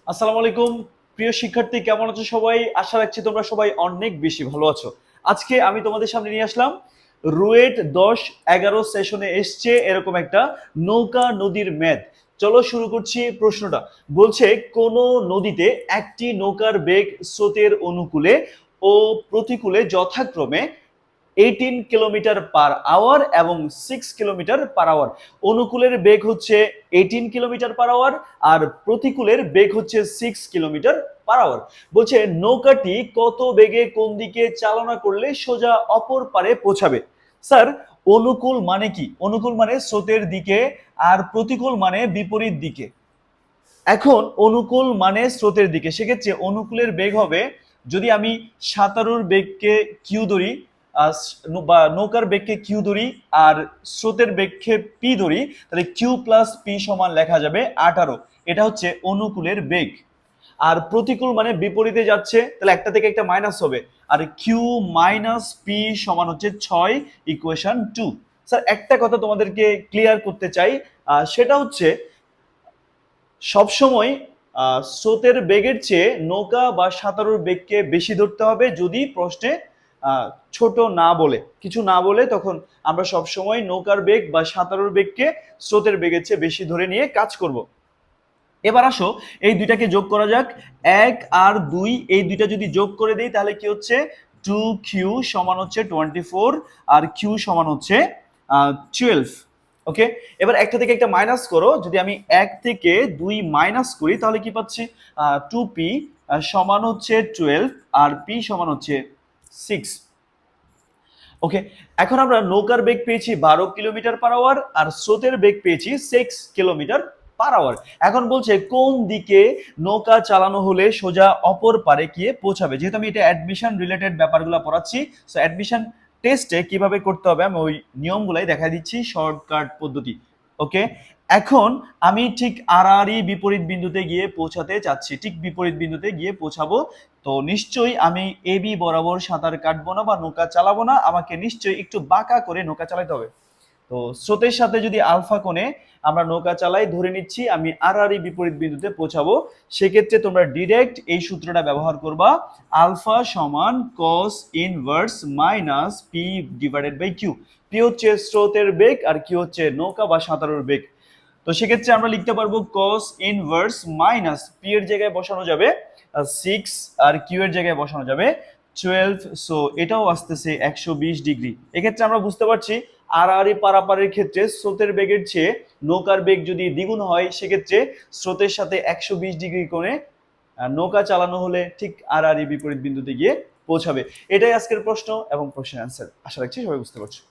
আসসালামু আলাইকুম। প্রিয় শিক্ষার্থী, কেমন আছো সবাই? আশা রাখছি তোমরা সবাই অনেক বেশি ভালো আছো। আজকে আমি তোমাদের সামনে নিয়ে আসলাম রুয়েট 10-11 সেশনে এসছে এরকম একটা নৌকা নদীর ম্যাথ। চলো শুরু করছি প্রশ্নটা। বলছে কোন নদীতে একটি নৌকার বেগ স্রোতের অনুকূলে ও প্রতিকূলে যথাক্রমে 18 কিলোমিটার পার আওয়ার এবং 6 কিলোমিটার পার আওয়ার। অনুকূলের বেগ হচ্ছে 18 কিলোমিটার পার আওয়ার আর প্রতিকূলের বেগ হচ্ছে 6 কিলোমিটার পার আওয়ার। বলছে নৌকাটি কত বেগে কোন দিকে চালনা করলে সোজা অপর পারে পৌঁছাবে। স্যার, অনুকূল মানে কি? অনুকূল মানে স্রোতের দিকে, আর প্রতিকূল মানে বিপরীত দিকে। এখন অনুকূল মানে স্রোতের দিকে, সেক্ষেত্রে অনুকূলের বেগ হবে, যদি আমি সাঁতারুর বেগকে কিউ ধরি, বা নৌকার বেগকে কিউ ধরি আর স্রোতের বেগকে পি ধরি, তাহলে কিউ প্লাস পি সমান লেখা যাবে 18। এটা হচ্ছে অনুকূলের বেগ। আর প্রতিকূল মানে বিপরীতে যাচ্ছে, তাহলে একটা থেকে একটা মাইনাস হবে, আর কিউ মাইনাস পি সমান হচ্ছে 6, ইকুয়েশন 2। স্যার, একটা কথা তোমাদেরকে ক্লিয়ার করতে চাই, সেটা হচ্ছে সবসময় স্রোতের বেগের চেয়ে নৌকা বা সাঁতারুর বেগকে বেশি ধরতে হবে। যদি প্রশ্নে ছোট না বলে, কিছু না বলে, তখন আমরা সবসময় নৌকার বেগ বা সাঁতারুর বেগকে স্রোতের বেগের চেয়ে বেশি ধরে নিয়ে কাজ করব। এবার আসো এই দুইটাকে যোগ করা যাক। 1 আর 2, এই দুইটা যদি যোগ করে দিই তাহলে কি হচ্ছে, 2q সমান হচ্ছে 24 আর q সমান হচ্ছে 12। ওকে, এবার একটা থেকে একটা মাইনাস করো। যদি আমি 1 থেকে 2 মাইনাস করি তাহলে কি পাচ্ছি, 2p সমান হচ্ছে 12 আর p সমান হচ্ছে 6। ওকে, এখন আমরা নৌকার বেগ পেয়েছি 12 কিলোমিটার পার আওয়ার আর স্রোতের বেগ পেয়েছি 6 কিলোমিটার পার আওয়ার। এখন বলছে কোন দিকে নৌকা চালানো হলে সোজা অপর পারে গিয়ে পৌঁছাবে। যেহেতু আমি এটা অ্যাডমিশন রিলেটেড ব্যাপারগুলো পড়াচ্ছি, সো অ্যাডমিশন টেস্টে কিভাবে করতে হবে আমি ওই নিয়মগুলাই দেখা দিচ্ছি, শর্টকাট পদ্ধতি। ওকে, এখন আমি ঠিক আড়াআড়ি বিপরীত বিন্দুতে গিয়ে পৌঁছাতে চাচ্ছি, ঠিক বিপরীত বিন্দুতে গিয়ে পৌঁছাবো। তো নিশ্চয়ই আমি এবি বরাবর সাঁতার কাটবো না বা নৌকা চালাবো না, আমাকে নিশ্চয়ই একটু বাঁকা করে নৌকা চালাতে হবে। তো স্রোতের সাথে যদি আলফা কোণে আমরা নৌকা চালাই, ধরে নিচ্ছি আমি আড়াআড়ি বিপরীত বিন্দুতে পৌঁছাবো, সেক্ষেত্রে তোমরা ডিরেক্ট এই সূত্রটা ব্যবহার করবা, আলফা সমান cos inverse minus P divided by Q. P হচ্ছে স্রোতের বেগ আর কিউ হচ্ছে নৌকা বা সাঁতারুর বেগ। তো সেক্ষেত্রে আমরা লিখতে পারবো কস ইনভার্স মাইনাস পি এর জায়গায় বসানো যাবে 6 আর কিউ এর জায়গায় বসানো যাবে 12। সো এটাও আসতেছে 120 ডিগ্রি। এক্ষেত্রে আমরা বুঝতে পারছি আড়াআড়ি পারাপারের ক্ষেত্রে স্রোতের বেগের চেয়ে নৌকার বেগ যদি দ্বিগুণ হয়, সেক্ষেত্রে স্রোতের সাথে 120 ডিগ্রি কোণে নৌকা চালানো হলে ঠিক আড়াআড়ি বিপরীত বিন্দুতে গিয়ে পৌঁছাবে। এটাই আজকের প্রশ্ন এবং প্রশ্নের অ্যান্সার। আশা রাখছি সবাই বুঝতে পারছো।